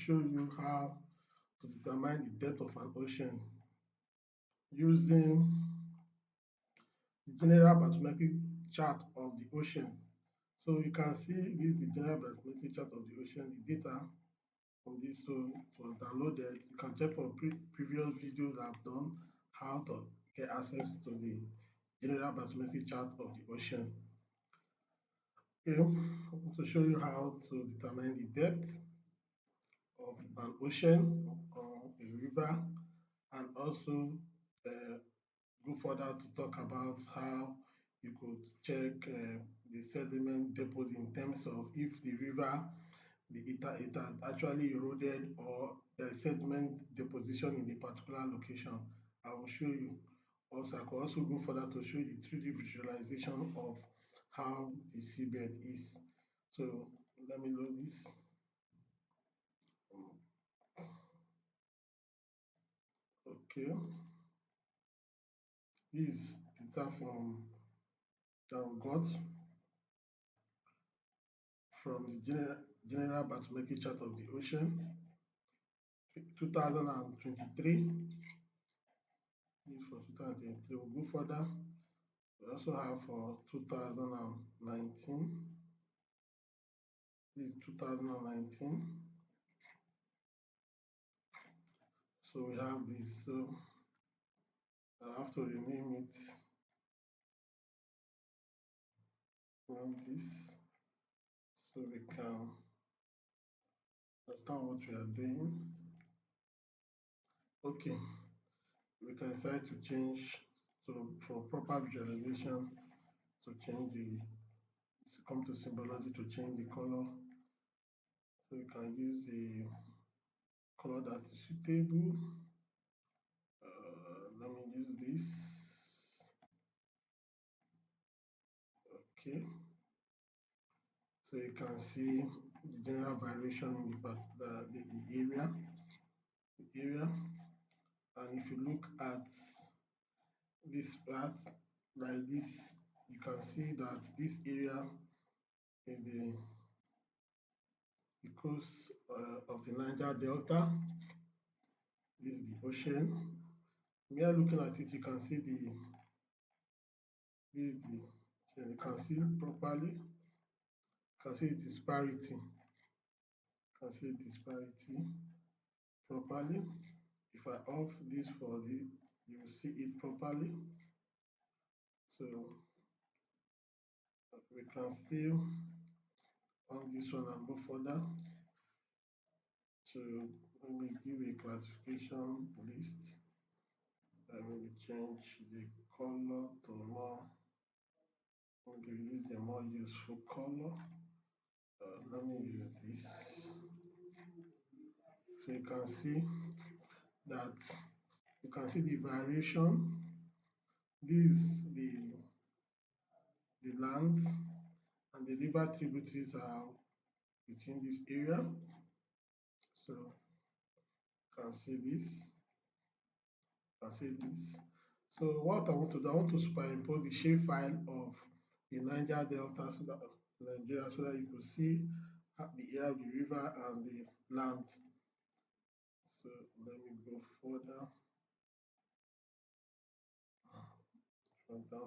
show you how to determine the depth of an ocean using the general bathymetric chart of the ocean. So you can see this is the general bathymetric chart of the ocean, the data on this. So it was downloaded. You can check for previous videos I've done how to get access to the general bathymetric chart of the ocean. Okay, I want to show you how to determine the depth of an ocean or a river, and also uh, go further to talk about how you could check the sediment deposit in terms of if the river it has actually eroded or there is sediment deposition in a particular location. I will show you. Also, I could also go further to show you the 3D visualization of how the seabed is. So let me load this. Okay, this is data from that we got from the general bathymetric chart of the ocean 2023. This is for 2023. We'll go further. We also have for 2019. This is 2019. So we have this. So I have to rename it. This so we can understand what we are doing. Okay, we can decide to change for proper visualization to change the come to symbology to change the color. So you can use a color that is suitable. Let me use this. Okay, so you can see the general variation in the area, and if you look at this part like this, you can see that this area is the coast of the Niger Delta. This is the ocean. We are looking at it. You can see you can see properly. You can see disparity. You can see disparity properly. If I off this for you will see it properly. So we can still on this one and go further. So let me give a classification list. And we change the color to more. Maybe use a more useful color. Let me use this. So you can see that you can see the variation. This the land and the river tributaries are within this area. So you can see this. You can see this. So what I want to do, I want to superimpose the shapefile of the Niger Delta so that Nigeria, so that you could see the area of the river and the land. So let me go further. Further.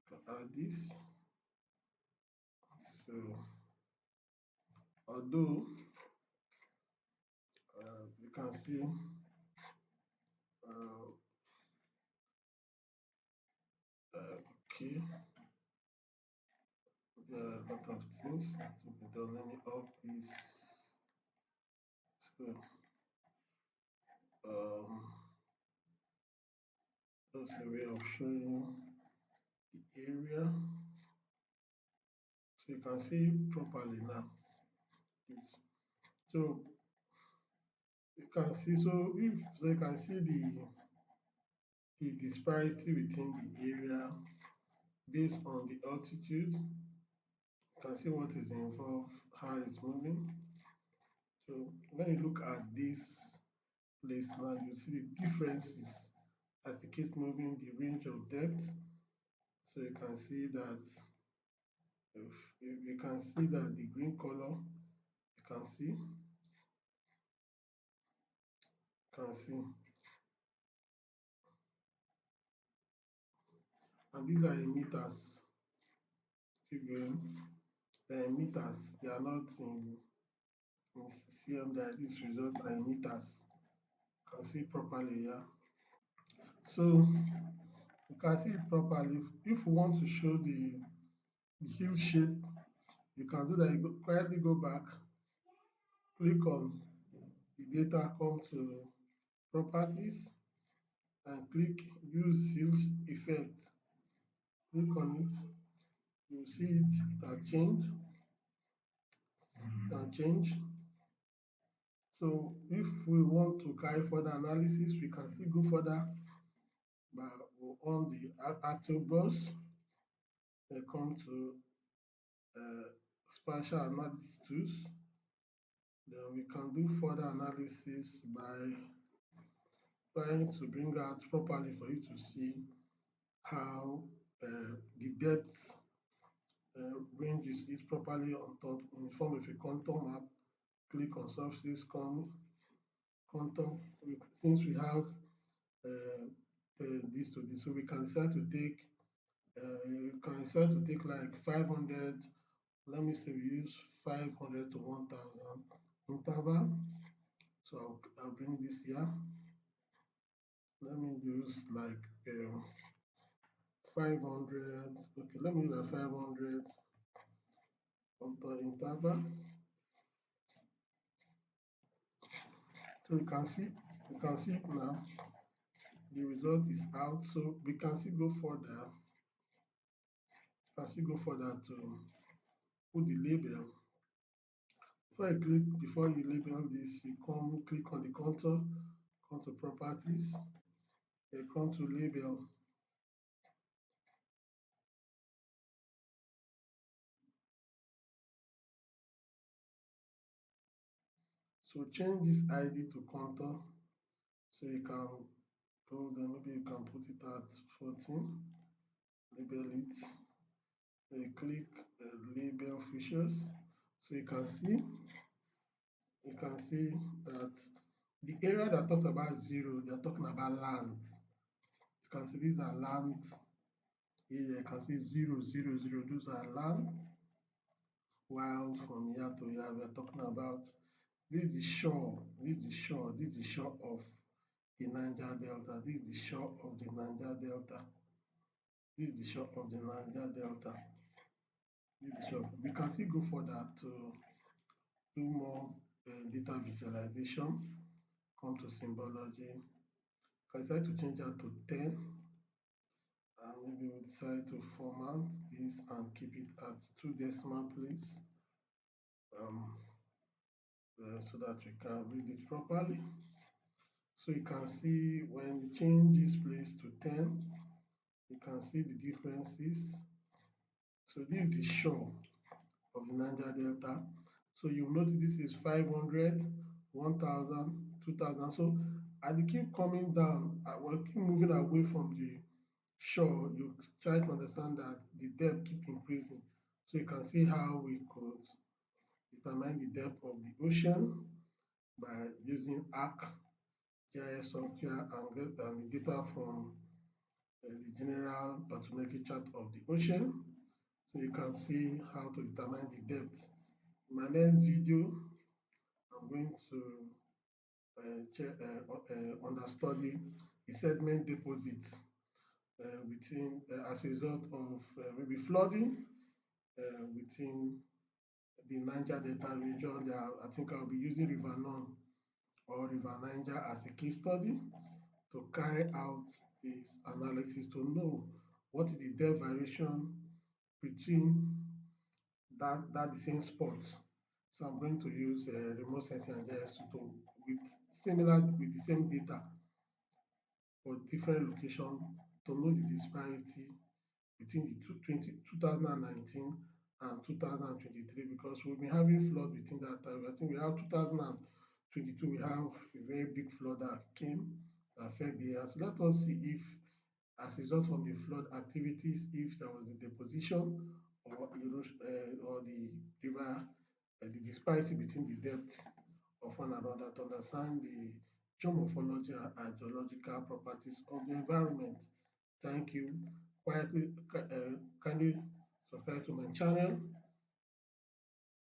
Let me add this. So although you can see okay, there are a lot of things to be done. Let me off this. So that's a way of showing the area. So you can see properly now. This. So you can see you can see the disparity within the area based on the altitude. You can see what is involved, how it's moving. So when you look at this place now, you see the differences as it keeps moving, the range of depth. So you can see that you can see that the green color, you can see, and these are in meters. Keep going. They are in meters. They are not in cm. That these results are in meters. You can see it properly here. So you can see it properly. If you want to show the hill shape, you can do that. You quietly go back, click on the data, come to properties, and click use hill effect. Click on it. You see it has changed. It has changed. So if we want to carry further analysis, we can still go further by on the actual bus. They come to spatial analysis tools. Then we can do further analysis by trying to bring out properly for you to see how the depth range is properly on top in the form of a contour map. Click on surfaces, contour. Since we have this to this, so we can decide to take you can decide to take like 500. Let me say we use 500 to 1000 interval. So I'll bring this here. Let me use like 500. Okay, let me use like 500 on the interval. So you can see it now. The result is out. So we can still go further. Can still go further to put the label. Before you label this, you click on the contour, come to properties, then come to label. So change this ID to contour. So you can maybe you can put it at 14, label it, click label features. So you can see that the area that talks about zero, they're talking about land. You can see these are land area. You can see 0, 0, 0. Those are land. While from here to here, we're talking about this is the shore, this is the shore, this is the shore of the Niger Delta, this is the shore of the Niger Delta, this is the shore of the Niger Delta, this is the shore. We can still go further to do more data visualization. Come to symbology. I decide to change that to 10, and maybe we decide to format this and keep it at 2 decimal place. So that we can read it properly. So you can see when you change this place to 10, you can see the differences. So this is the shore of the Niger Delta. So you notice this is 500, 1000, 2000. So as you keep coming down, we keep moving away from the shore, you try to understand that the depth keep increasing. So you can see how we could determine the depth of the ocean by using ARC GIS software and get the data from the general bathymetric chart of the ocean. So you can see how to determine the depth. In my next video, I'm going to understudy the sediment deposits within as a result of maybe flooding within the Niger Delta region. I think I'll be using River Nile or River Niger as a case study to carry out this analysis to know what is the depth variation between the same spot. So I'm going to use remote sensing and GIS with the same data for different location to know the disparity between the 2019 and 2023, because we've been having flood within that time. I think we have 2022, we have a very big flood that came that affect the area. So let us see if, as a result from the flood activities, if there was a deposition or erosion or the river, the disparity between the depth of one another to understand the geomorphology and hydrological properties of the environment. Thank you. Kindly subscribe to my channel